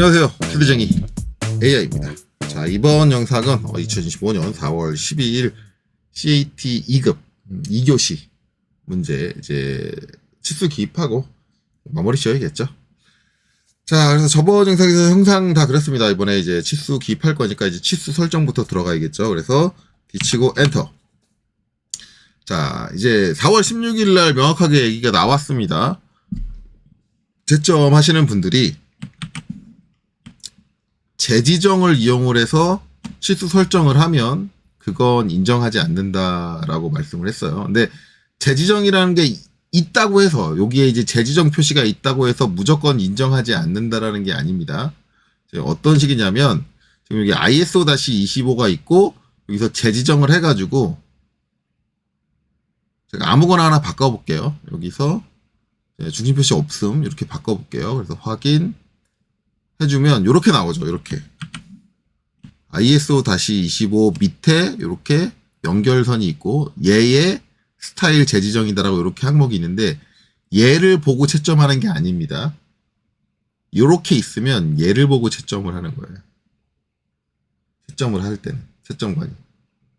안녕하세요. 필드쟁이 AI입니다. 자, 이번 영상은 2025년 4월 12일 CAT 2급 2교시 문제 이제 치수 기입하고 마무리 지어야겠죠. 자, 그래서 저번 영상에서 형상 다 그랬습니다. 이번에 이제 치수 기입할 거니까 이제 치수 설정부터 들어가야겠죠. 그래서 뒤치고 엔터. 자, 이제 4월 16일 날 명확하게 얘기가 나왔습니다. 채점 하시는 분들이 재지정을 이용을 해서 치수 설정을 하면 그건 인정하지 않는다라고 말씀을 했어요. 근데 재지정이라는 게 있다고 해서 여기에 이제 재지정 표시가 있다고 해서 무조건 인정하지 않는다라는 게 아닙니다. 어떤 식이냐면 지금 여기 ISO-25가 있고 여기서 재지정을 해가지고 제가 아무거나 하나 바꿔볼게요. 여기서 중심 표시 없음 이렇게 바꿔볼게요. 그래서 확인 해주면 이렇게 나오죠. 이렇게 ISO-25 밑에 이렇게 연결선이 있고 얘의 스타일 재지정이다라고 이렇게 항목이 있는데 얘를 보고 채점하는 게 아닙니다. 이렇게 있으면 얘를 보고 채점을 하는 거예요. 채점을 할 때는 채점관이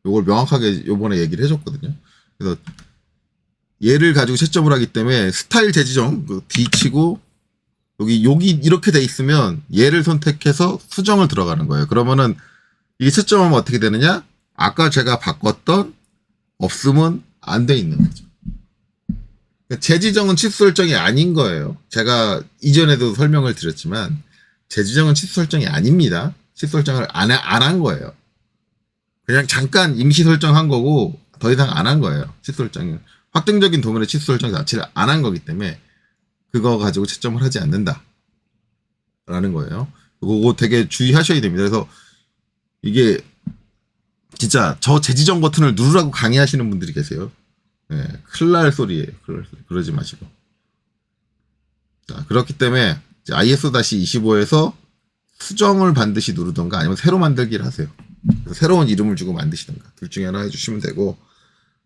이걸 명확하게 요번에 얘기를 해줬거든요. 그래서 얘를 가지고 채점을 하기 때문에 스타일 재지정 뒤치고 여기 이렇게 돼 있으면 얘를 선택해서 수정을 들어가는 거예요. 그러면은 이게 채점하면 어떻게 되느냐? 아까 제가 바꿨던 없음은 안 돼 있는 거죠. 재지정은 치수 설정이 아닌 거예요. 제가 이전에도 설명을 드렸지만 재지정은 치수 설정이 아닙니다. 치수 설정을 안 한 거예요. 그냥 잠깐 임시 설정한 거고 더 이상 안 한 거예요. 치수 설정은 확정적인 도면의 치수 설정 자체를 안 한 거기 때문에 그거 가지고 채점을 하지 않는다 라는 거예요. 그거 되게 주의하셔야 됩니다. 그래서 이게 진짜 저 재지정 버튼을 누르라고 강의하시는 분들이 계세요. 네, 큰일 날 소리예요. 그러지 마시고. 자, 그렇기 때문에 ISO-25에서 수정을 반드시 누르던가 아니면 새로 만들기를 하세요. 그래서 새로운 이름을 주고 만드시던가 둘 중에 하나 해주시면 되고.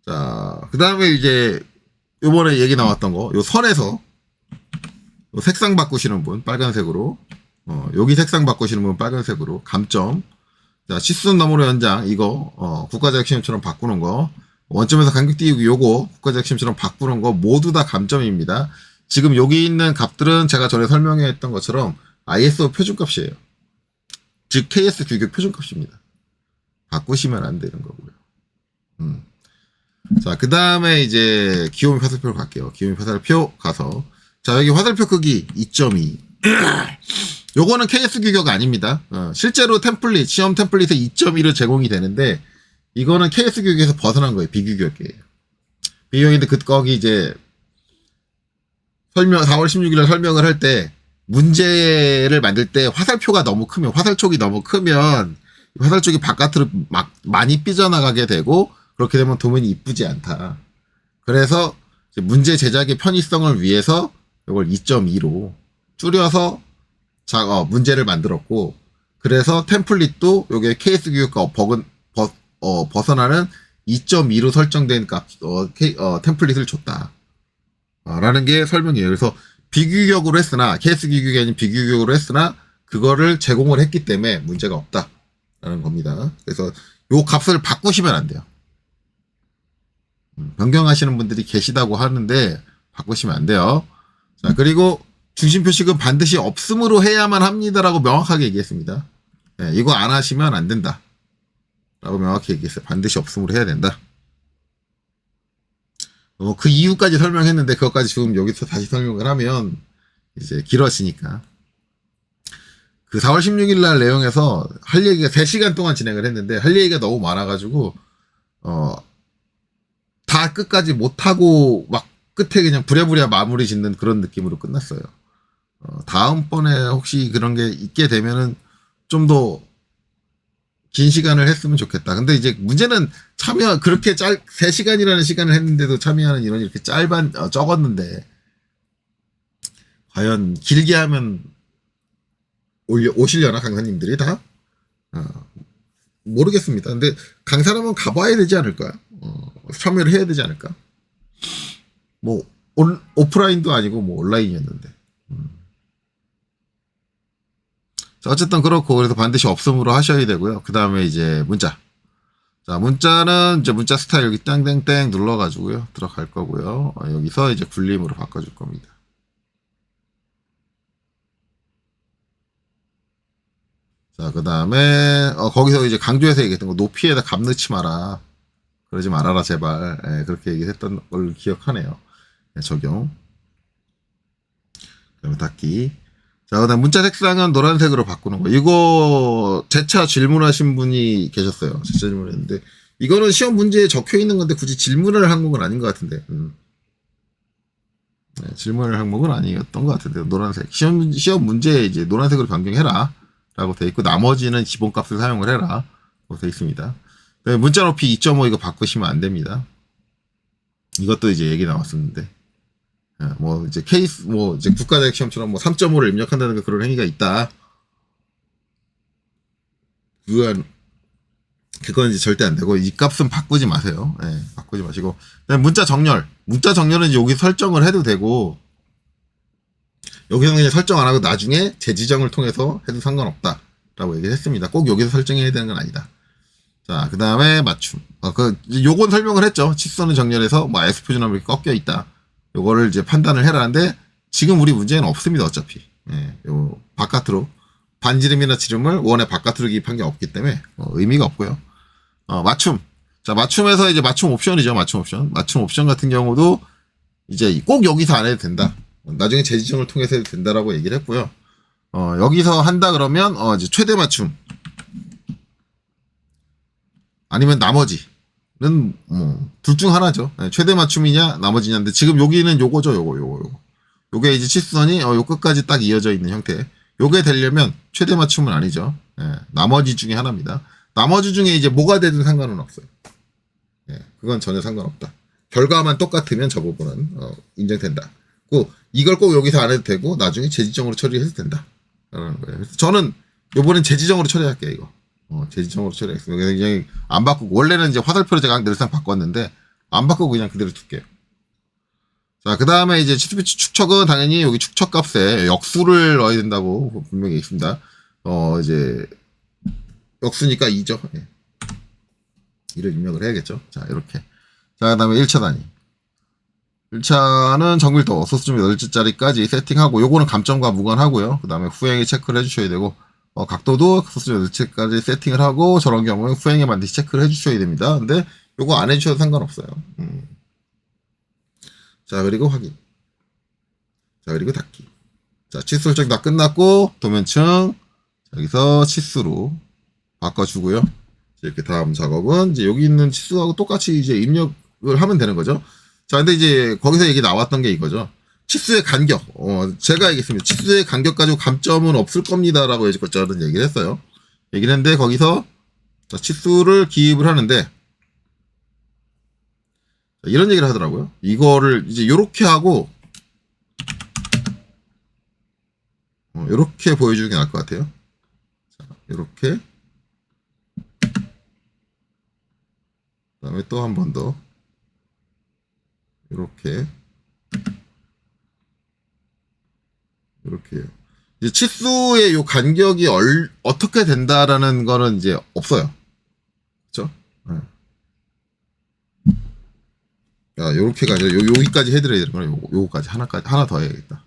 자, 그 다음에 이제 요번에 얘기 나왔던 거, 요 선에서 요 색상 바꾸시는 분 빨간색으로, 여기 색상 바꾸시는 분 빨간색으로 감점. 자, 치수선 너머로 연장 이거 국가자격 시험처럼 바꾸는 거, 원점에서 간격 띄우기 요거 국가자격 시험처럼 바꾸는 거 모두 다 감점입니다. 지금 여기 있는 값들은 제가 전에 설명했던 것처럼 ISO 표준값이에요. 즉 KS 규격 표준값입니다. 바꾸시면 안 되는 거고요. 자, 그 다음에 이제 기호미 화살표로 갈게요. 기호미 화살표 가서 자, 여기 화살표 크기 2.2 요거는 KS 규격 아닙니다. 실제로 템플릿 시험 템플릿에 2.2로 제공이 되는데 이거는 KS 규격에서 벗어난 거예요. 비규격이에요. 비규격인데 거기 이제 4월 16일에 설명을 할 때 문제를 만들 때 화살표가 너무 크면 화살촉이 너무 크면 화살촉이 바깥으로 막 많이 삐져나가게 되고 그렇게 되면 도면이 이쁘지 않다. 그래서 문제 제작의 편의성을 위해서 이걸 2.2로 줄여서 문제를 만들었고, 그래서 템플릿도 요게 KS 규격과 벗어나는 2.2로 설정된 템플릿을 줬다. 라는 게 설명이에요. 그래서 비규격으로 했으나, KS 규격이 아닌 비규격으로 했으나, 그거를 제공을 했기 때문에 문제가 없다. 라는 겁니다. 그래서 요 값을 바꾸시면 안 돼요. 변경하시는 분들이 계시다고 하는데, 바꾸시면 안 돼요. 자, 그리고 중심 표식은 반드시 없음으로 해야만 합니다라고 명확하게 얘기했습니다. 네, 이거 안 하시면 안 된다. 라고 명확히 얘기했어요. 반드시 없음으로 해야 된다. 그 이유까지 설명했는데 그것까지 지금 여기서 다시 설명을 하면 이제 길어지니까. 그 4월 16일 날 내용에서 할 얘기가 3시간 동안 진행을 했는데 할 얘기가 너무 많아가지고 다 끝까지 못하고 막 끝에 그냥 부랴부랴 마무리 짓는 그런 느낌으로 끝났어요. 다음번에 혹시 그런 게 있게 되면은 좀 더 긴 시간을 했으면 좋겠다. 근데 이제 문제는 그렇게 3시간이라는 시간을 했는데도 참여하는 인원이 이렇게 적었는데, 과연 길게 하면 오시려나, 강사님들이 다? 모르겠습니다. 근데 강사라면 가봐야 되지 않을까요? 참여를 해야 되지 않을까? 뭐 오프라인도 아니고 뭐 온라인이었는데 자, 어쨌든 그렇고, 그래서 반드시 없음으로 하셔야 되고요. 그 다음에 이제 문자. 자, 문자는 이제 문자 스타일 여기 땡땡땡 눌러가지고요. 들어갈 거고요. 여기서 이제 굴림으로 바꿔줄 겁니다. 자, 그 다음에, 거기서 이제 강조해서 얘기했던 거, 높이에다 값 넣지 마라. 그러지 말아라, 제발. 예, 그렇게 얘기했던 걸 기억하네요. 예, 적용. 그 다음에 닫기. 자, 그 다음 문자 색상은 노란색으로 바꾸는 거. 이거, 재차 질문하신 분이 계셨어요. 재차 질문했는데, 이거는 시험 문제에 적혀 있는 건데, 굳이 질문할 항목은 아닌 것 같은데, 네, 질문할 항목은 아니었던 것 같은데, 노란색. 시험 문제에 이제 노란색으로 변경해라. 라고 돼 있고, 나머지는 기본값을 사용을 해라. 라고 돼 있습니다. 네, 문자 높이 2.5 이거 바꾸시면 안 됩니다. 이것도 이제 얘기 나왔었는데. 뭐 이제 케이스 뭐 이제 국가대학 시험처럼 뭐 3.5를 입력한다는 거 그런 행위가 있다. 그건 이제 절대 안 되고 이 값은 바꾸지 마세요. 예, 바꾸지 마시고. 그다음에 문자 정렬. 문자 정렬은 이제 여기 설정을 해도 되고 여기서 그냥 설정 안 하고 나중에 재지정을 통해서 해도 상관없다라고 얘기를 했습니다. 꼭 여기서 설정해야 되는 건 아니다. 자, 그 다음에 맞춤. 요건 설명을 했죠. 치수는 정렬해서 뭐 S표준하고 이렇게 꺾여 있다. 요거를 이제 판단을 해라는데 지금 우리 문제는 없습니다. 어차피. 예, 요 바깥으로 반지름이나 지름을 원의 바깥으로 기입한 게 없기 때문에 의미가 없고요. 맞춤. 자, 맞춤에서 이제 맞춤 옵션이죠. 맞춤 옵션. 맞춤 옵션 같은 경우도 이제 꼭 여기서 안 해도 된다. 나중에 재지정을 통해서 해도 된다라고 얘기를 했고요. 여기서 한다 그러면 이제 최대 맞춤 아니면 나머지는 뭐 둘 중 하나죠. 최대 맞춤이냐 나머지냐인데 지금 여기는 요거죠. 요거. 요게 이제 치수선이 요 끝까지 딱 이어져 있는 형태. 요게 되려면 최대 맞춤은 아니죠. 나머지 중에 하나입니다. 나머지 중에 이제 뭐가 되든 상관은 없어요. 그건 전혀 상관없다. 결과만 똑같으면 저 부분은 인정된다. 이걸 꼭 여기서 안 해도 되고 나중에 재지정으로 처리해도 된다. 라는 거예요. 그래서 저는 요번엔 재지정으로 처리할게요. 이거. 재지정으로 처리했습니다. 그냥 안 바꾸고 원래는 이제 화살표로 제가 늘상 바꿨는데 안 바꾸고 그냥 그대로 둘게요. 자, 그 다음에 이제 치수비치 축척은 당연히 여기 축척 값에 역수를 넣어야 된다고 분명히 있습니다. 이제 역수니까 2죠. 예. 2를 입력을 해야겠죠. 자, 이렇게. 자, 그 다음에 1차 단위. 1차는 정밀도 소수 좀 8자리까지 세팅하고 요거는 감점과 무관하고요. 그 다음에 후행에 체크를 해주셔야 되고 각도도 소수 8자리까지 세팅을 하고 저런 경우에 후행에 반드시 체크를 해주셔야 됩니다. 근데 요거 안 해주셔도 상관없어요. 자, 그리고 확인. 자, 그리고 닫기. 자, 치수 설정 다 끝났고 도면층 여기서 치수로 바꿔주고요. 이렇게 다음 작업은 이제 여기 있는 치수하고 똑같이 이제 입력을 하면 되는 거죠. 자, 근데 이제 거기서 얘기 나왔던 게 이거죠. 치수의 간격. 제가 얘기했습니다. 치수의 간격 가지고 감점은 없을 겁니다라고 저는 얘기를 했어요. 얘기를 했는데 거기서 치수를 기입을 하는데 이런 얘기를 하더라고요. 이거를 이제 요렇게 하고 요렇게 보여주는 게 나을 것 같아요. 자, 요렇게 그다음에 또 한 번 더 요렇게요. 이제 치수의 요 간격이 어떻게 된다라는 거는 이제 없어요. 그렇죠? 야, 요렇게가 아니라 여기까지 해드려야 되는 거는 요거까지 하나 더 해야겠다.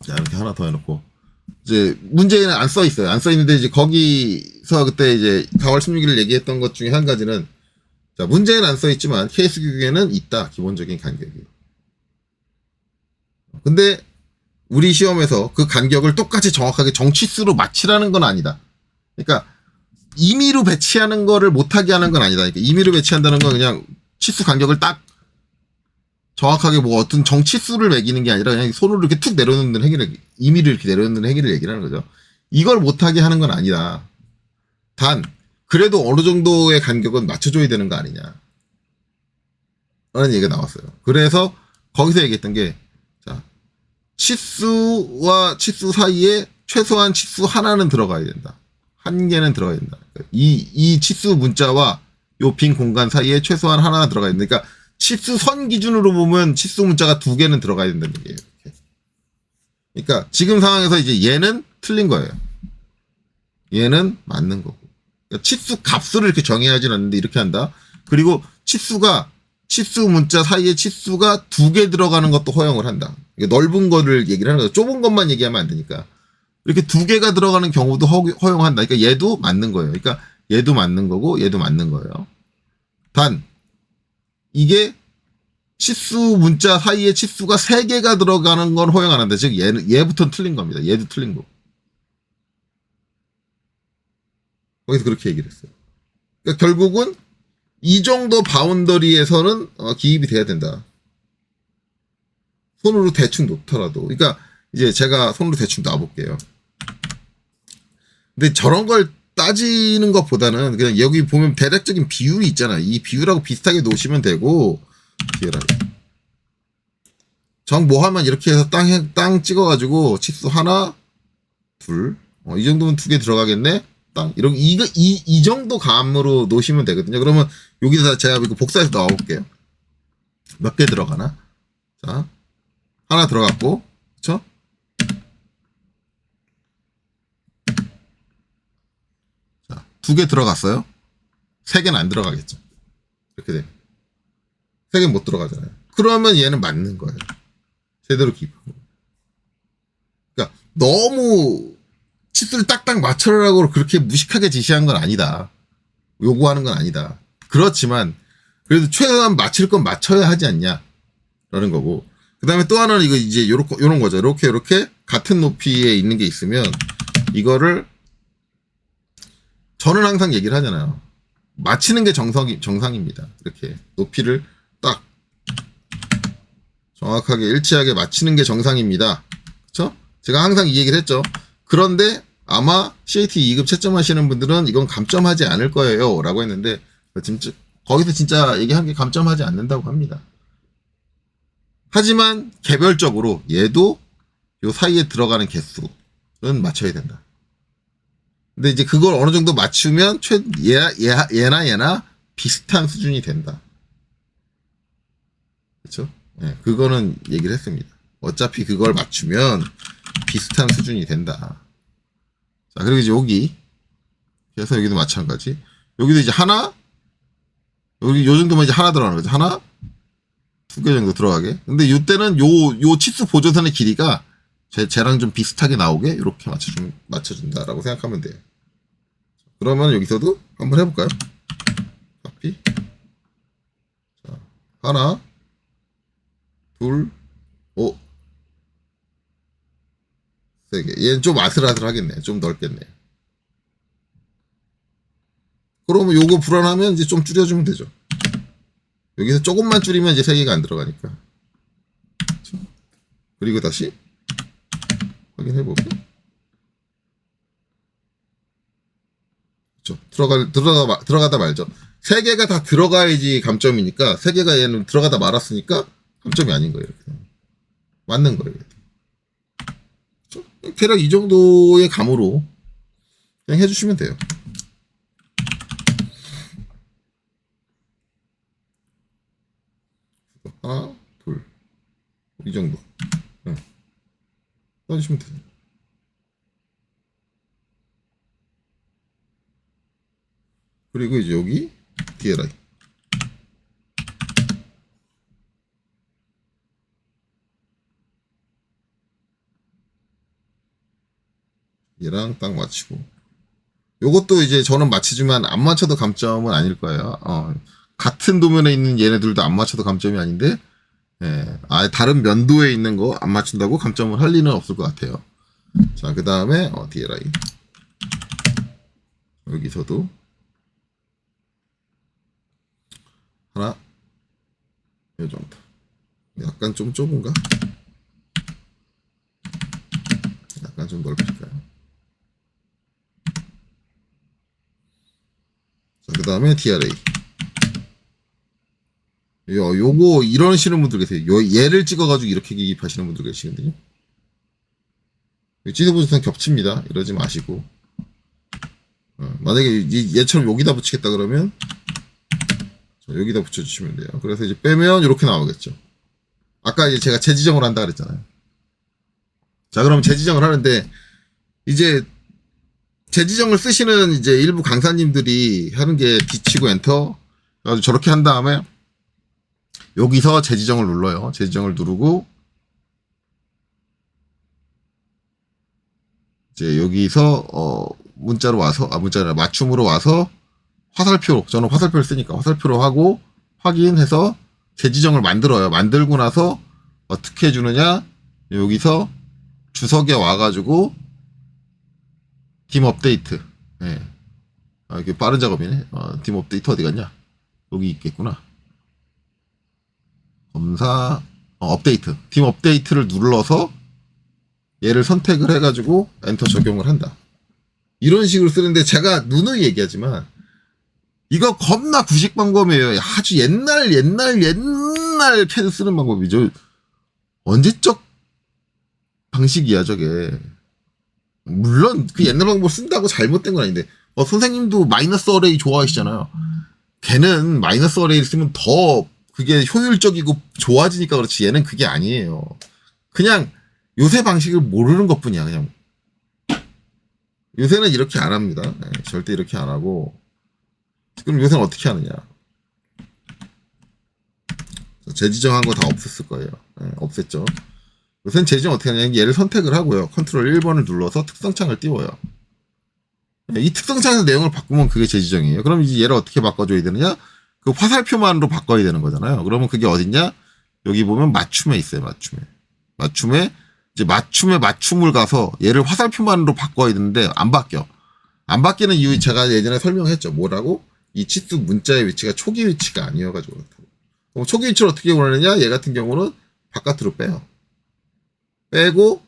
자, 이렇게 하나 더 해놓고 이제 문제에는 안 써 있어요. 안 써 있는데 이제 거기서 그때 이제 4월 16일 얘기했던 것 중에 한 가지는 자, 문제에는 안 써 있지만 케이스 규격에는 있다. 기본적인 간격이. 근데 우리 시험에서 그 간격을 똑같이 정확하게 정치수로 맞추라는 건 아니다. 그러니까 임의로 배치하는 거를 못하게 하는 건 아니다. 그러니까 임의로 배치한다는 건 그냥 치수 간격을 딱 정확하게 뭐 어떤 정치수를 매기는 게 아니라 그냥 손으로 이렇게 툭 내려놓는 행위를, 임의로 이렇게 내려놓는 행위를 얘기를 하는 거죠. 이걸 못하게 하는 건 아니다. 단 그래도 어느 정도의 간격은 맞춰줘야 되는 거 아니냐 라는 얘기가 나왔어요. 그래서 거기서 얘기했던 게 자, 치수와 치수 사이에 최소한 치수 하나는 들어가야 된다. 한 개는 들어가야 된다. 이 치수 문자와 요 빈 공간 사이에 최소한 하나 들어가야 된다. 그러니까 치수선 기준으로 보면 치수 문자가 2개는 들어가야 된다는 얘기예요. 이렇게. 그러니까 지금 상황에서 이제 얘는 틀린 거예요. 얘는 맞는 거고. 그러니까 치수 값을 이렇게 정해야지 않는데 이렇게 한다. 그리고 치수 문자 사이에 치수가 2개 들어가는 것도 허용을 한다. 넓은 거를 얘기를 하는 거죠. 좁은 것만 얘기하면 안 되니까. 이렇게 2개가 들어가는 경우도 허용한다. 그러니까 얘도 맞는 거예요. 그러니까 얘도 맞는 거고 얘도 맞는 거예요. 단 이게 치수 문자 사이에 치수가 3개가 들어가는 건 허용 안 한다. 즉 얘부터는 틀린 겁니다. 얘도 틀린 거고. 거기서 그렇게 얘기를 했어요. 그러니까 결국은 이 정도 바운더리에서는 기입이 돼야 된다. 손으로 대충 놓더라도. 그러니까 이제 제가 손으로 대충 놔볼게요. 근데 저런 걸 따지는 것보다는 그냥 여기 보면 대략적인 비율이 있잖아. 이 비율하고 비슷하게 놓으시면 되고, 정 뭐 하면 이렇게 해서 땅 찍어가지고 치수 하나, 둘, 이 정도면 2개 들어가겠네? 땅, 이 정도 감으로 놓으시면 되거든요. 그러면 여기서 제가 이거 복사해서 넣어볼게요. 몇 개 들어가나? 자, 하나 들어갔고, 그쵸? 자, 2개 들어갔어요? 3개는 안 들어가겠죠. 이렇게 돼. 3개는 못 들어가잖아요. 그러면 얘는 맞는 거예요. 제대로 기입하고. 그러니까 너무 치수를 딱딱 맞춰라고 그렇게 무식하게 지시한 건 아니다. 요구하는 건 아니다. 그렇지만 그래도 최소한 맞출 건 맞춰야 하지 않냐 라는 거고. 그 다음에 또 하나는 이거 이제 요런 거죠. 이렇게 같은 높이에 있는 게 있으면 이거를 저는 항상 얘기를 하잖아요. 맞히는 게 정상입니다. 이렇게 높이를 딱 정확하게 일치하게 맞히는 게 정상입니다. 그쵸? 제가 항상 이 얘기를 했죠. 그런데 아마 CAT 2급 채점하시는 분들은 이건 감점하지 않을 거예요 라고 했는데 거기서 진짜 얘기한 게 감점하지 않는다고 합니다. 하지만 개별적으로 얘도 요 사이에 들어가는 개수는 맞춰야 된다. 근데 이제 그걸 어느 정도 맞추면 얘나 비슷한 수준이 된다. 그렇죠? 네, 그거는 얘기를 했습니다. 어차피 그걸 맞추면 비슷한 수준이 된다. 자, 그리고 이제 여기. 그래서 여기도 마찬가지. 여기도 이제 하나, 여기 요 정도면 이제 하나 들어가는 거죠. 하나, 2개 정도 들어가게. 근데 이때는 요 치수 보조선의 길이가 쟤랑 좀 비슷하게 나오게 이렇게 맞춰준다라고 생각하면 돼요. 그러면 여기서도 한번 해볼까요? 카피. 자, 하나, 둘, 3개. 얘는 좀 아슬아슬하겠네. 좀 넓겠네. 그러면 요거 불안하면 이제 좀 줄여주면 되죠. 여기서 조금만 줄이면 이제 3개가 안 들어가니까. 그렇죠? 그리고 다시 확인해보고. 그렇죠. 들어가다 말죠. 3개가 다 들어가야지 감점이니까 3개가 얘는 들어가다 말았으니까 감점이 아닌 거예요. 이렇게. 맞는 거예요. 그렇죠? 대략 이 정도의 감으로 그냥 해주시면 돼요. 하나, 둘, 이 정도. 써주시면 돼요. 그리고 이제 여기 DLI. 얘랑 딱 맞추고. 요것도 이제 저는 맞히지만 안 맞춰도 감점은 아닐 거예요. 같은 도면에 있는 얘네들도 안 맞춰도 감점이 아닌데, 아예 다른 면도에 있는 거 안 맞춘다고 감점을 할 리는 없을 것 같아요. 자, 그 다음에 DLI. 여기서도 하나, 요 정도. 약간 좀 좁은가? 약간 좀 넓힐까요? 자, 그 다음에 DRA. 요거 이러시는 분들 계세요. 얘를 찍어가지고 이렇게 기입하시는 분들 계시거든요. 찌드 보조선 겹칩니다. 이러지 마시고. 만약에 얘처럼 여기다 붙이겠다 그러면 여기다 붙여주시면 돼요. 그래서 이제 빼면 이렇게 나오겠죠. 아까 이제 제가 재지정을 한다 그랬잖아요. 자, 그럼 재지정을 하는데, 이제, 재지정을 쓰시는 이제 일부 강사님들이 하는 게 뒤치고 엔터. 그래가지고 저렇게 한 다음에, 여기서 재지정을 눌러요. 재지정을 누르고, 이제 여기서, 문자로 와서, 문자라 맞춤으로 와서, 화살표로, 저는 화살표를 쓰니까 화살표로 하고, 확인해서, 재지정을 만들어요. 만들고 나서, 어떻게 해주느냐, 여기서, 주석에 와가지고, 딤 업데이트. 예. 이게 빠른 작업이네. 딤 업데이트 어디 갔냐? 여기 있겠구나. 검사, 업데이트. 딤 업데이트를 눌러서 얘를 선택을 해가지고 엔터 적용을 한다. 이런 식으로 쓰는데 제가 누누이 얘기하지만 이거 겁나 구식 방법이에요. 아주 옛날 캐드 쓰는 방법이죠. 언제적 방식이야 저게. 물론 그 옛날 방법 쓴다고 잘못된 건 아닌데 선생님도 마이너스 어레이 좋아하시잖아요. 걔는 마이너스 어레이를 쓰면 더 그게 효율적이고 좋아지니까 그렇지 얘는 그게 아니에요. 그냥 요새 방식을 모르는 것뿐이야. 그냥 요새는 이렇게 안 합니다. 네, 절대 이렇게 안 하고. 그럼 요새는 어떻게 하느냐? 재지정한 거 다 없앴을 거예요. 네, 없앴죠. 요새는 재지정 어떻게 하냐면 얘를 선택을 하고요. 컨트롤 1번을 눌러서 특성창을 띄워요. 이 특성창에서 내용을 바꾸면 그게 재지정이에요. 그럼 이제 얘를 어떻게 바꿔줘야 되느냐? 그 화살표만으로 바꿔야 되는 거잖아요. 그러면 그게 어딨냐? 여기 보면 맞춤에 있어요. 맞춤에 이제 맞춤에 맞춤을 가서 얘를 화살표만으로 바꿔야 되는데 안 바뀌어. 안 바뀌는 이유 제가 예전에 설명했죠. 뭐라고? 이 치수 문자의 위치가 초기 위치가 아니어가지고 그렇다고. 그럼 초기 위치를 어떻게 보내느냐? 얘 같은 경우는 바깥으로 빼요. 빼고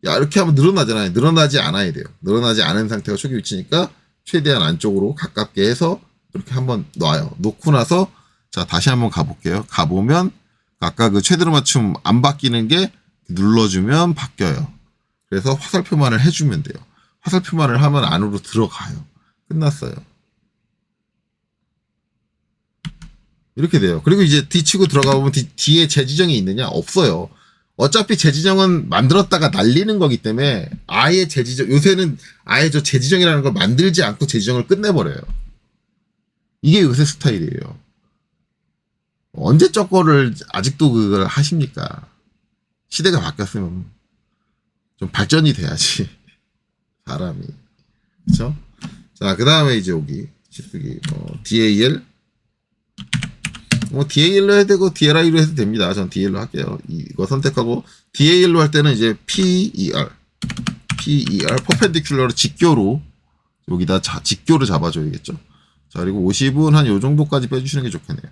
야 이렇게 하면 늘어나잖아요. 늘어나지 않아야 돼요. 늘어나지 않은 상태가 초기 위치니까 최대한 안쪽으로 가깝게 해서 이렇게 한번 놔요. 놓고 나서 자 다시 한번 가볼게요. 가보면 아까 그 최대로 맞춤 안 바뀌는 게 눌러주면 바뀌어요. 그래서 화살표만을 해주면 돼요. 화살표만을 하면 안으로 들어가요. 끝났어요. 이렇게 돼요. 그리고 이제 뒤치고 들어가 보면 뒤에 재지정이 있느냐? 없어요. 어차피 재지정은 만들었다가 날리는 거기 때문에 아예 재지정, 요새는 아예 저 재지정이라는 걸 만들지 않고 재지정을 끝내버려요. 이게 요새 스타일이에요. 언제 저거를 아직도 그걸 하십니까? 시대가 바뀌었으면 좀 발전이 돼야지. 사람이. 그쵸? 자, 그 다음에 이제 여기, 치수기, DAL. DAL로 해도 되고, DLI로 해도 됩니다. 전 DL로 할게요. 이거 선택하고, DAL로 할 때는 이제 PER, 퍼펜디큘러로 직교로, 여기다 직교로 잡아줘야겠죠. 자, 그리고 50은 한 요 정도까지 빼주시는 게 좋겠네요.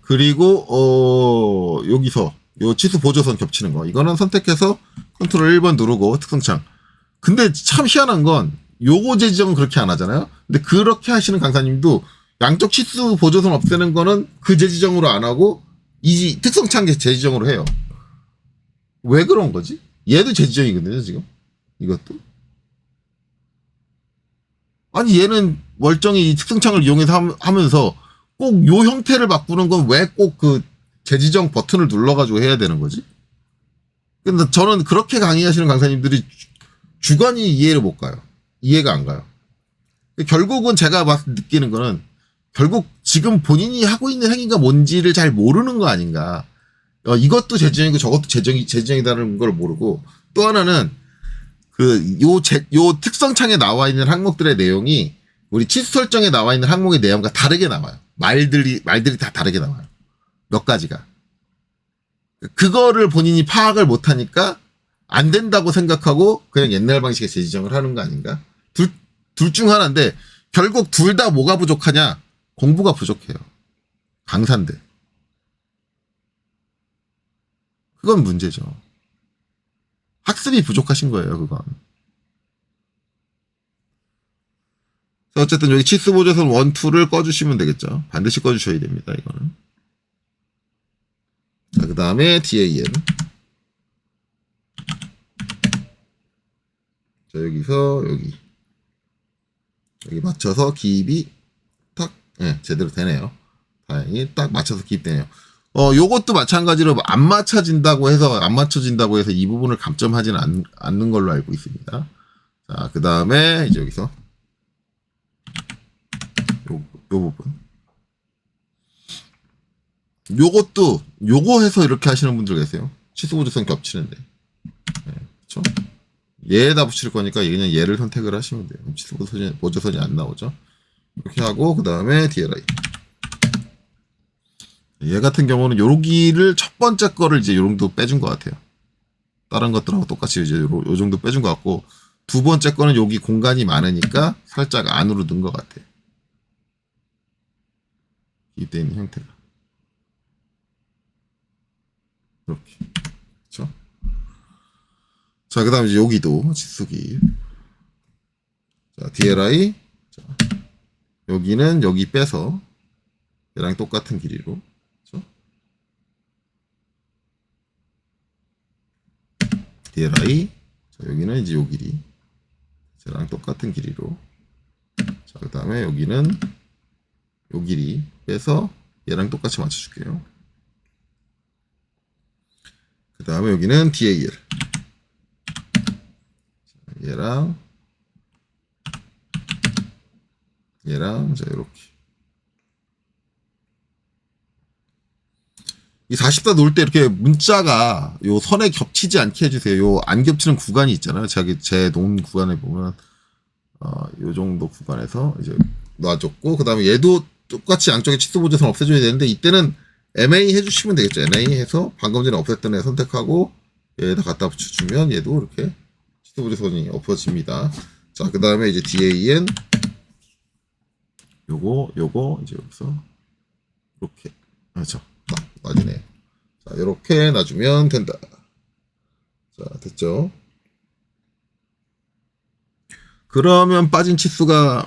그리고, 여기서, 요 치수 보조선 겹치는 거. 이거는 선택해서 컨트롤 1번 누르고 특성창. 근데 참 희한한 건 요거 재지정은 그렇게 안 하잖아요. 근데 그렇게 하시는 강사님도 양쪽 치수 보조선 없애는 거는 그 재지정으로 안 하고 이 특성창 재지정으로 해요. 왜 그런 거지? 얘도 재지정이거든요, 지금. 이것도. 아니 얘는 멀쩡히 이 특성창을 이용해서 하면서 꼭 요 형태를 바꾸는 건 왜 꼭 그 재지정 버튼을 눌러가지고 해야 되는 거지? 근데 저는 그렇게 강의하시는 강사님들이 주관이 이해를 못 가요. 이해가 안 가요. 결국은 제가 느끼는 거는 결국 지금 본인이 하고 있는 행위가 뭔지를 잘 모르는 거 아닌가. 이것도 재지정이고 저것도 재지정이다는 걸 모르고 또 하나는 요 특성창에 나와 있는 항목들의 내용이 우리 치수 설정에 나와 있는 항목의 내용과 다르게 나와요. 말들이 다 다르게 나와요. 몇 가지가. 그거를 본인이 파악을 못하니까 안 된다고 생각하고 그냥 옛날 방식의 재지정을 하는 거 아닌가? 둘 중 하나인데 결국 둘 다 뭐가 부족하냐? 공부가 부족해요. 강사인데. 그건 문제죠. 학습이 부족하신 거예요, 그건. 어쨌든 여기 치수 보조선 1, 2를 꺼주시면 되겠죠. 반드시 꺼주셔야 됩니다, 이거는. 자, 그 다음에 DAL. 자, 여기서 여기 맞춰서 기입이 딱, 제대로 되네요. 다행히 딱 맞춰서 기입되네요. 요것도 마찬가지로 안 맞춰진다고 해서 이 부분을 감점하지는 않는 걸로 알고 있습니다. 자, 그 다음에 이제 여기서 요 부분. 요것도 요거 해서 이렇게 하시는 분들 계세요. 치수 보조선 겹치는데. 네, 그렇죠? 얘에다 붙일 거니까 그냥 얘를 선택을 하시면 돼요. 치수 보조선이 안 나오죠. 이렇게 하고 그 다음에 DLI. 얘 같은 경우는 여기를 첫 번째 거를 이제 요 정도 빼준 것 같아요. 다른 것들하고 똑같이 이제 요 정도 빼준 것 같고, 두 번째 거는 여기 공간이 많으니까 살짝 안으로 넣은 것 같아요. 이때 있는 형태가. 이렇게. 그렇죠? 자, 그 다음에 이제 여기도 치수기. 자, DLI. 자, 여기는 여기 빼서 얘랑 똑같은 길이로. 그렇죠? DLI. 자, 여기는 이제 요 길이. 쟤랑 똑같은 길이로. 자, 그 다음에 여기는 요 길이 빼서 얘랑 똑같이 맞춰줄게요. 그 다음에 여기는 DAL. 얘랑 자 이렇게 이 40도 놓을 때 이렇게 문자가 요 선에 겹치지 않게 해주세요. 요 안 겹치는 구간이 있잖아요. 제 놓은 구간에 보면 요 정도 구간에서 이제 놔줬고, 그 다음에 얘도 똑같이 양쪽에 치수 보조선 없애줘야 되는데, 이때는 MA 해주시면 되겠죠. MA 해서 방금 전에 없앴던 애 선택하고 얘에다 갖다 붙여주면 얘도 이렇게 치수 보조선이 없어집니다. 자, 그 다음에 이제 DAN 요거 이제 여기서 이렇게 그렇죠. 딱 놔지네. 자, 이렇게 놔주면 된다. 자, 됐죠? 그러면 빠진 치수가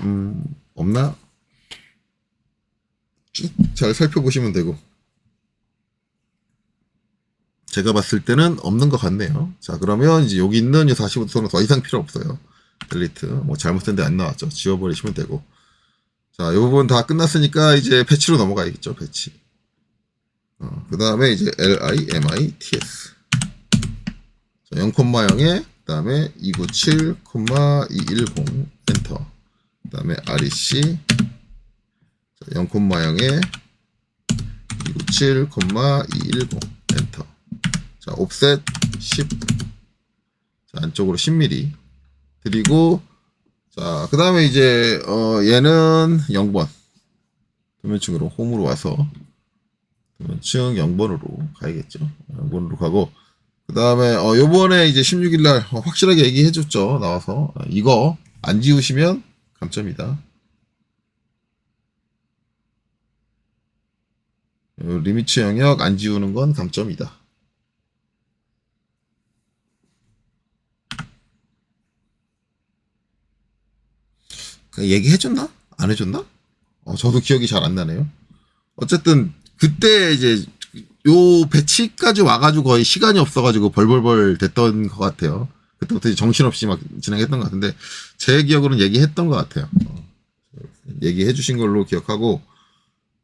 없나? 쭉 잘 살펴보시면 되고, 제가 봤을 때는 없는 것 같네요. 자, 그러면 이제 여기 있는 이 45도선은 더 이상 필요 없어요. 델리트. 뭐 잘못된 데 안 나왔죠. 지워버리시면 되고. 자, 이 부분 다 끝났으니까 이제 패치로 넘어가야겠죠. 패치. 그 다음에 이제 LIMITS. 자, 0,0에 그 다음에 297,210 엔터. 그 다음에 REC 0,0에 297,210 엔터. 자, 옵셋 10. 자, 안쪽으로 10mm 드리고, 자, 그 다음에 이제 얘는 0번 도면층으로 홈으로 와서 도면층 0번으로 가야겠죠. 0번으로 가고, 그 다음에 요번에 이제 16일날 확실하게 얘기해줬죠. 나와서 이거 안 지우시면 감점이다. 리미츠 영역 안 지우는 건 감점이다. 얘기해줬나? 안 해줬나? 저도 기억이 잘 안 나네요. 어쨌든 그때 이제 요 배치까지 와가지고 거의 시간이 없어가지고 벌벌벌 됐던 것 같아요. 그때부터 정신없이 막 진행했던 것 같은데, 제 기억으로는 얘기했던 것 같아요. 얘기해 주신 걸로 기억하고,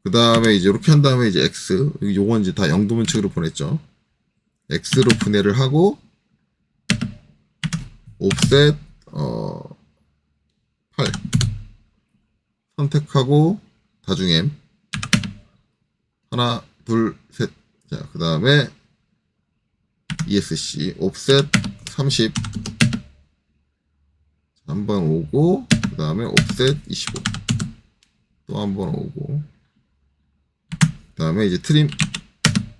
그 다음에 이제 이렇게 한 다음에 이제 X, 요건 이제 다 0도면측으로 보냈죠. X로 분해를 하고, 옵셋, 8. 선택하고, 다중M. 하나, 둘, 셋. 자, 그 다음에 ESC, 옵셋 30. 한 번 오고, 그 다음에 옵셋 25. 또 한 번 오고, 그 다음에 이제 트림,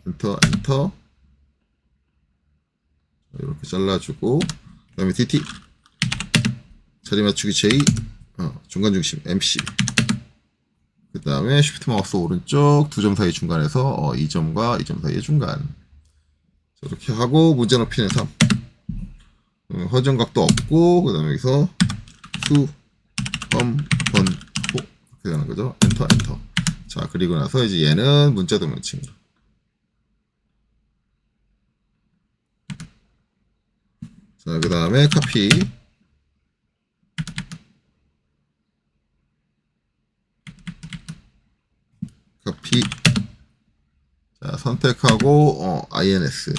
엔터. 이렇게 잘라주고, 그 다음에 DT, 자리 맞추기 J, 중간중심, MC. 그 다음에 쉬프트 마우스 오른쪽 2점 사이 중간에서 2점과 2점 사이의 중간. 이렇게 하고, 문제 높이는 3. 허전각도 없고, 그 다음에 여기서 수, 번, 호. 이렇게 되는 거죠. 엔터. 자, 그리고 나서 이제 얘는 문자 도면층. 자, 그 다음에 카피. 자, 선택하고 INS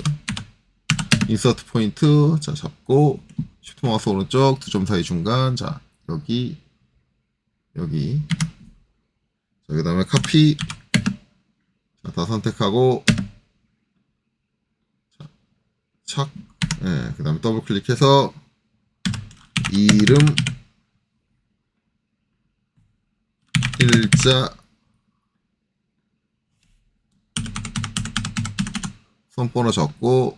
인서트 포인트 자 잡고 쉬프트 마우스 오른쪽 두 점 사이 중간 자 여기 자 그다음에 카피 자, 다 선택하고 자, 착 예, 그다음에 더블 클릭해서 이름 일자 손번호 적고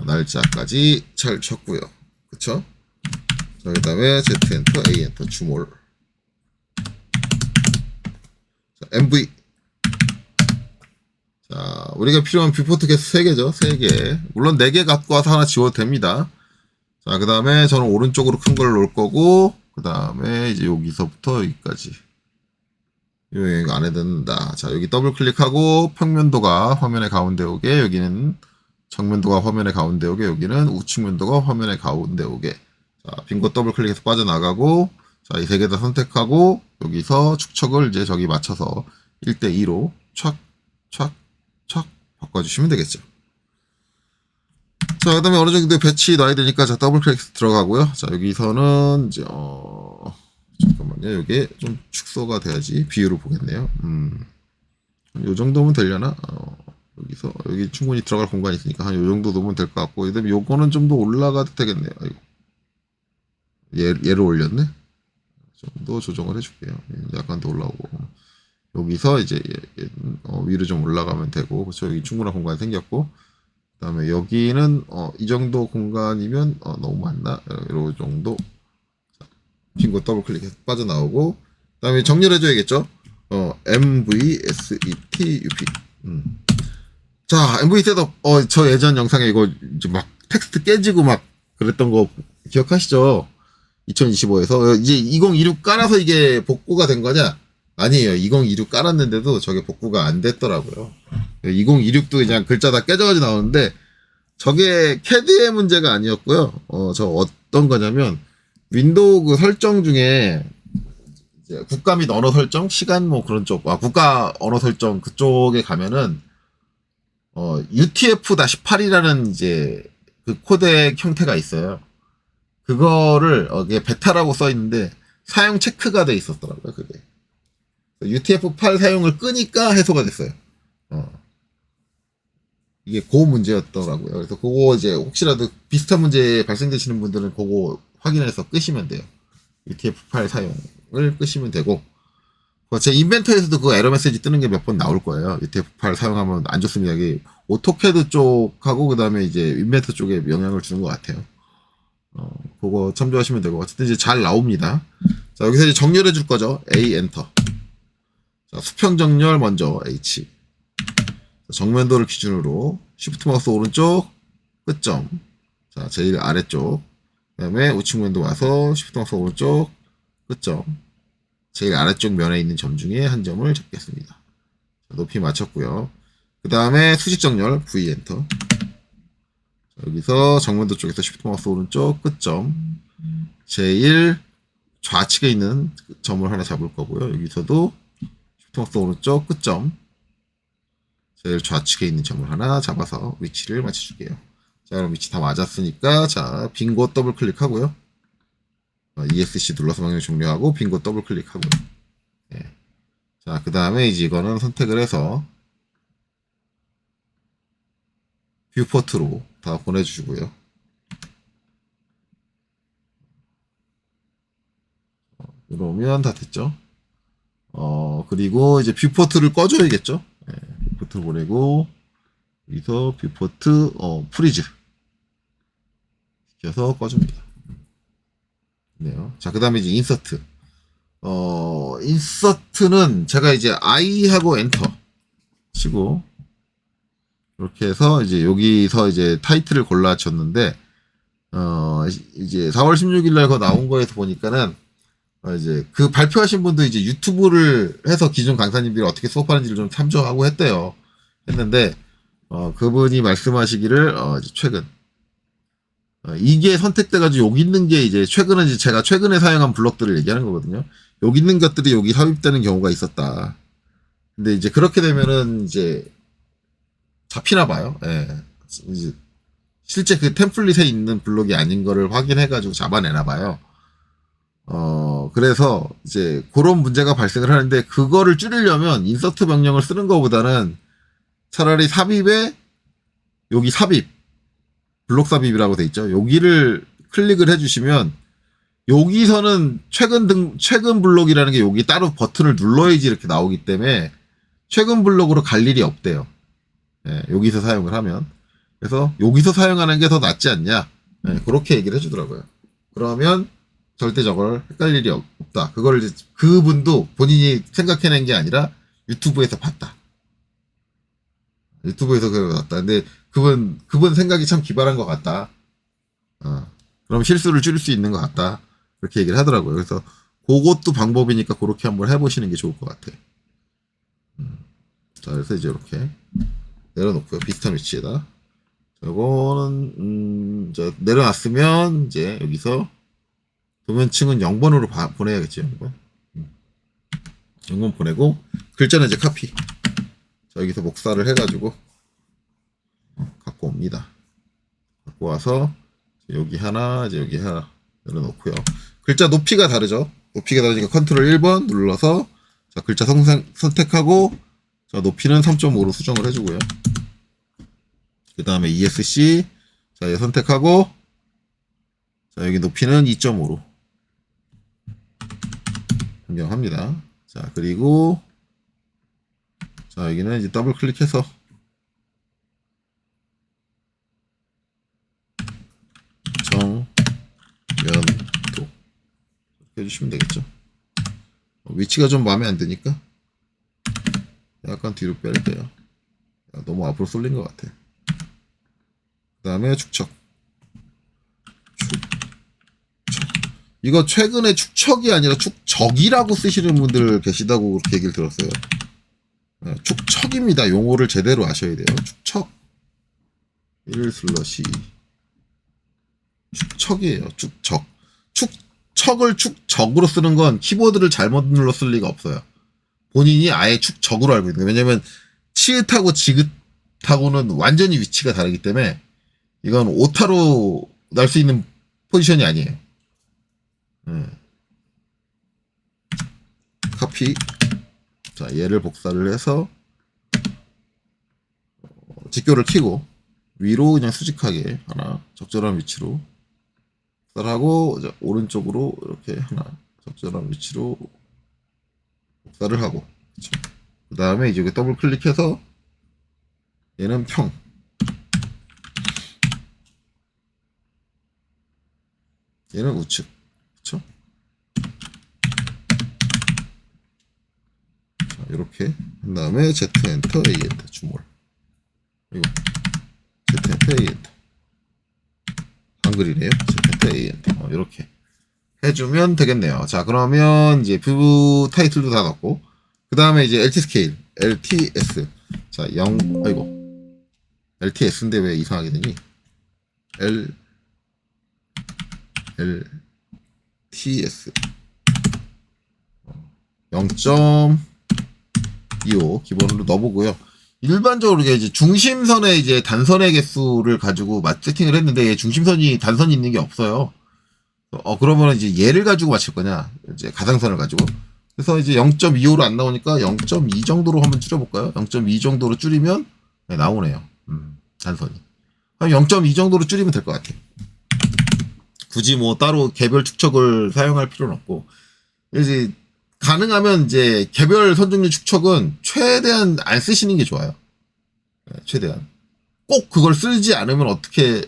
날짜까지 잘 쳤고요. 그쵸? 자, 그 다음에 Z 엔터, A 엔터, 주몰. 자, MV. 자, 우리가 필요한 뷰포트 개수 3개죠. 3개. 물론 4개 갖고 와서 하나 지워도 됩니다. 자, 그 다음에 저는 오른쪽으로 큰 걸 놓을 거고, 그 다음에 이제 여기서부터 여기까지. 이거 안에 넣는다. 자, 여기 더블 클릭하고 평면도가 화면의 가운데 오게, 여기는 정면도가 화면의 가운데 오게, 여기는 우측면도가 화면의 가운데 오게. 자, 빈 곳 더블 클릭해서 빠져나가고, 자, 이 3개 다 선택하고, 여기서 축척을 이제 저기 맞춰서 1대2로 촥 바꿔주시면 되겠죠. 자, 그 다음에 어느 정도 배치 놔야 되니까, 자, 더블 클릭해서 들어가고요. 자, 여기서는 이제, 잠깐만요. 이게 좀 축소가 돼야지 비율을 보겠네요. 요 정도면 되려나? 여기서 여기 충분히 들어갈 공간이 있으니까 한 요 정도 놓으면 될 것 같고 그다음에 요거는 좀 더 올라가도 되겠네요. 아이고. 얘를 올렸네. 좀 더 조정을 해줄게요. 약간 더 올라오고 여기서 이제 위로 좀 올라가면 되고 그렇죠. 여기 충분한 공간이 생겼고 그다음에 여기는 이 정도 공간이면 너무 많나? 요 정도 빈 거 더블 클릭해서 빠져나오고 그다음에 정렬해줘야겠죠. MVSETUP 자, MV 셋업, 저 예전 영상에 이거 이제 막 텍스트 깨지고 막 그랬던 거 기억하시죠? 2025에서. 이제 2026 깔아서 이게 복구가 된 거냐? 아니에요. 2026 깔았는데도 저게 복구가 안 됐더라고요. 2026도 그냥 글자 다 깨져가지고 나오는데 저게 캐드의 문제가 아니었고요. 저 어떤 거냐면 윈도우 그 설정 중에 이제 국가 및 언어 설정, 시간 뭐 그런 쪽, 국가 언어 설정 그쪽에 가면은 UTF-8이라는 이제 그 코덱 형태가 있어요. 그거를 이게 베타라고 써 있는데 사용 체크가 돼 있었더라고요. 그게 UTF-8 사용을 끄니까 해소가 됐어요. 이게 그 문제였더라고요. 그래서 그거 이제 혹시라도 비슷한 문제 발생되시는 분들은 그거 확인해서 끄시면 돼요. UTF-8 사용을 끄시면 되고 제 인벤터에서도 그 에러 메시지 뜨는 게 몇 번 나올 거예요. UTF-8 사용하면 안 좋습니다. 이게 오토캐드 쪽하고 그 다음에 이제 인벤터 쪽에 영향을 주는 것 같아요. 그거 참조하시면 되고 어쨌든 이제 잘 나옵니다. 자 여기서 이제 정렬해 줄 거죠. A 엔터. 자 수평 정렬 먼저 H. 자, 정면도를 기준으로 Shift 마우스 오른쪽 끝점. 자 제일 아래쪽. 그다음에 우측면도 와서 Shift 마우스 오른쪽 끝점. 제일 아래쪽 면에 있는 점 중에 한 점을 잡겠습니다. 자, 높이 맞췄고요. 그 다음에 수직 정렬 V 엔터. 자, 여기서 정면도 쪽에서 Shift 마우스 오른쪽 끝점. 제일 좌측에 있는 점을 하나 잡을 거고요. 여기서도 Shift 마우스 오른쪽 끝점. 제일 좌측에 있는 점을 하나 잡아서 위치를 맞춰줄게요. 자, 그럼 위치 다 맞았으니까 자, 빈 곳 더블 클릭하고요. ESC 눌러서 명령 종료하고 빈 곳 더블 클릭하고요. 예. 자, 그 다음에 이제 이거는 선택을 해서 뷰포트로 다 보내주시고요. 이러면 다 됐죠. 그리고 이제 뷰포트를 꺼줘야겠죠. 예. 뷰포트 보내고 여기서 뷰포트 프리즈 시켜서 꺼줍니다. 네요. 자, 그 다음에 이제 인서트. 인서트는 제가 이제 I하고 엔터 치고, 이렇게 해서 이제 여기서 이제 타이틀을 골라줬는데, 이제 4월 16일 날 그거 나온 거에서 보니까는, 이제 그 발표하신 분도 이제 유튜브를 해서 기존 강사님들이 어떻게 수업하는지를 좀 참조하고 했는데, 그분이 말씀하시기를, 이제 최근, 이게 선택돼가지고 여기 있는 게 이제 제가 최근에 사용한 블럭들을 얘기하는 거거든요. 여기 있는 것들이 여기 삽입되는 경우가 있었다. 근데 이제 그렇게 되면은 이제 잡히나 봐요. 예. 이제 실제 그 템플릿에 있는 블록이 아닌 거를 확인해가지고 잡아내나 봐요. 그래서 이제 그런 문제가 발생을 하는데 그거를 줄이려면 인서트 명령을 쓰는 것보다는 차라리 삽입에 여기 삽입, 블록 삽입이라고 돼 있죠. 여기를 클릭을 해주시면 여기서는 최근 블록이라는 게 여기 따로 버튼을 눌러야지 이렇게 나오기 때문에 최근 블록으로 갈 일이 없대요. 예, 여기서 사용을 하면. 그래서 여기서 사용하는 게 더 낫지 않냐. 예, 그렇게 얘기를 해주더라고요. 그러면 절대 저걸 헷갈릴 일이 없다. 그걸 이제 그분도 본인이 생각해낸 게 아니라 유튜브에서 봤다. 유튜브에서 그걸 봤다. 근데 그분 생각이 참 기발한 것 같다. 그럼 실수를 줄일 수 있는 것 같다. 그렇게 얘기를 하더라고요. 그래서 그것도 방법이니까 그렇게 한번 해보시는 게 좋을 것 같아요. 자, 그래서 이제 이렇게 내려놓고요. 비슷한 위치에다. 이거는 내려놨으면 이제 여기서 도면층은 0번으로 보내야겠죠. 0번. 0번 보내고 글자는 이제 카피. 자, 여기서 복사를 해가지고 갖고 옵니다. 갖고 와서 여기 하나, 이제 여기 하나 내려놓고요. 글자 높이가 다르죠. 높이가 다르니까 컨트롤 1번 눌러서 자, 글자 선택하고 자, 높이는 3.5로 수정을 해주고요. 그 다음에 ESC 자, 얘 선택하고 자, 여기 높이는 2.5로 변경합니다. 자, 그리고 자, 여기는 이제 더블 클릭해서 정면도 해주시면 되겠죠. 위치가 좀 마음에 안 드니까 약간 뒤로 뺄게요. 너무 앞으로 쏠린 것 같아. 그 다음에 축척. 이거 최근에 축척이 아니라 축적이라고 쓰시는 분들 계시다고 그렇게 얘기를 들었어요. 축척입니다. 용어를 제대로 아셔야 돼요. 축척. 1/2 축척이에요. 축척. 축척을 축적으로 쓰는 건 키보드를 잘못 눌렀을 리가 없어요. 본인이 아예 축적으로 알고 있는 거예요. 왜냐면 치읓하고 지읒하고는 완전히 위치가 다르기 때문에 이건 오타로 날 수 있는 포지션이 아니에요. 카피. 자, 얘를 복사를 해서 직교를 켜고 위로 그냥 수직하게 하나 적절한 위치로 복사를 하고 오른쪽으로 이렇게 하나 적절한 위치로 복사를 하고 그 다음에 이제 더블 클릭해서 얘는 평 얘는 우측 그쵸? 자, 이렇게 한 다음에 Z 엔터 A 엔터 주몰 그리고 Z 엔터 A 엔터 한글이네요. Z 엔터 A 엔터 이렇게 해주면 되겠네요. 자, 그러면 이제 뷰 타이틀도 다 넣고 그 다음에 이제 LT 스케일 LTS 자 0 아이고 LTS인데 왜 이상하게 되니 LTS 0.25 기본으로 넣어보고요. 일반적으로 이제 중심선의 이제 단선의 개수를 가지고 세팅을 했는데 중심선이 단선이 있는 게 없어요. 그러면 이제 얘를 가지고 맞출 거냐? 이제 가상선을 가지고. 그래서 이제 0.25로 안 나오니까 0.2 정도로 한번 줄여볼까요? 0.2 정도로 줄이면 네, 나오네요. 단선이. 한 0.2 정도로 줄이면 될 것 같아요. 굳이 뭐 따로 개별 축척을 사용할 필요는 없고. 이제 가능하면 이제 개별 선중률 축척은 최대한 안 쓰시는 게 좋아요. 네, 최대한. 꼭 그걸 쓰지 않으면 어떻게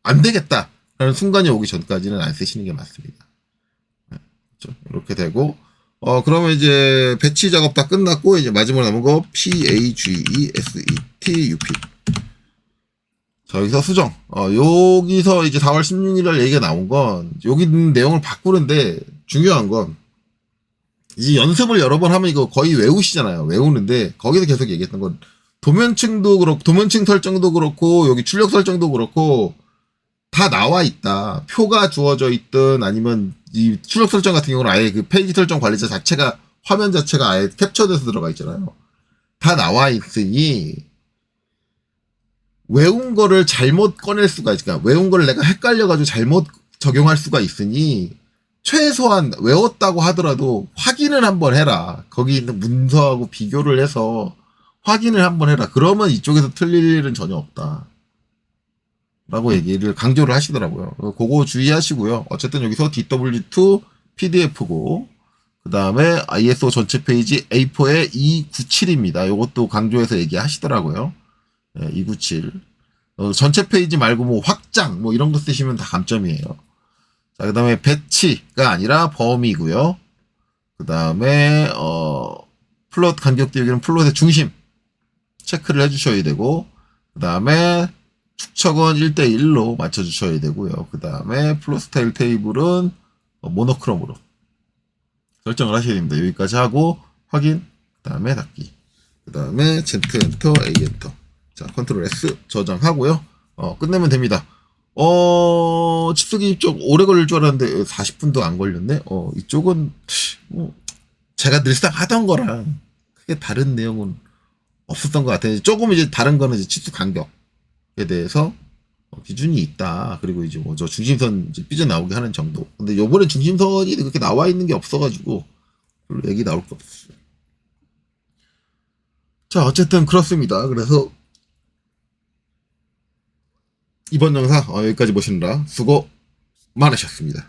안 되겠다. 라는 순간이 오기 전까지는 안 쓰시는 게 맞습니다. 네, 그렇죠? 이렇게 되고, 그러면 이제 배치 작업 다 끝났고, 이제 마지막으로 남은 거 PAGESETUP. 자, 여기서 수정. 여기서 이제 4월 16일 얘기가 나온 건, 여기 있는 내용을 바꾸는데, 중요한 건, 이제 연습을 여러 번 하면 이거 거의 외우시잖아요. 외우는데, 거기서 계속 얘기했던 건, 도면층도 그렇고, 도면층 설정도 그렇고, 여기 출력 설정도 그렇고, 다 나와 있다. 표가 주어져 있든 아니면 이 출력 설정 같은 경우는 아예 그 페이지 설정 관리자 자체가 화면 자체가 아예 캡처돼서 들어가 있잖아요. 다 나와 있으니 외운 거를 잘못 꺼낼 수가 있으니까 외운 거를 내가 헷갈려가지고 잘못 적용할 수가 있으니 최소한 외웠다고 하더라도 확인을 한번 해라. 거기 있는 문서하고 비교를 해서 확인을 한번 해라. 그러면 이쪽에서 틀릴 일은 전혀 없다. 라고 얘기를 강조를 하시더라고요. 그거 주의하시고요. 어쨌든 여기서 DW2 PDF고 그 다음에 ISO 전체 페이지 A4의 297입니다. 이것도 강조해서 얘기하시더라고요. 네, 297. 전체 페이지 말고 뭐 확장 뭐 이런 거 쓰시면 다 감점이에요. 자, 그 다음에 배치가 아니라 범위고요. 그 다음에 플롯 간격대 여기는 플롯의 중심 체크를 해주셔야 되고 그 다음에 축척은 1대1로 맞춰주셔야 되고요. 그 다음에 플롯 스타일 테이블은 모노크롬으로 설정을 하셔야 됩니다. 여기까지 하고 확인, 그 다음에 닫기, 그 다음에 Z 엔터, A 엔터. 자, 컨트롤 S 저장하고요. 끝내면 됩니다. 칩수기 쪽 오래 걸릴 줄 알았는데 40분도 안 걸렸네. 이쪽은 제가 늘상 하던 거랑 크게 다른 내용은 없었던 것 같아요. 조금 이제 다른 거는 이제 칩수 간격에 대해서 기준이 있다. 그리고 이제 뭐 저 중심선 이제 삐져나오게 하는 정도. 근데 요번에 중심선이 그렇게 나와 있는 게 없어가지고 별로 얘기 나올 게 없어요. 자, 어쨌든 그렇습니다. 그래서 이번 영상 여기까지 보시느라 수고 많으셨습니다.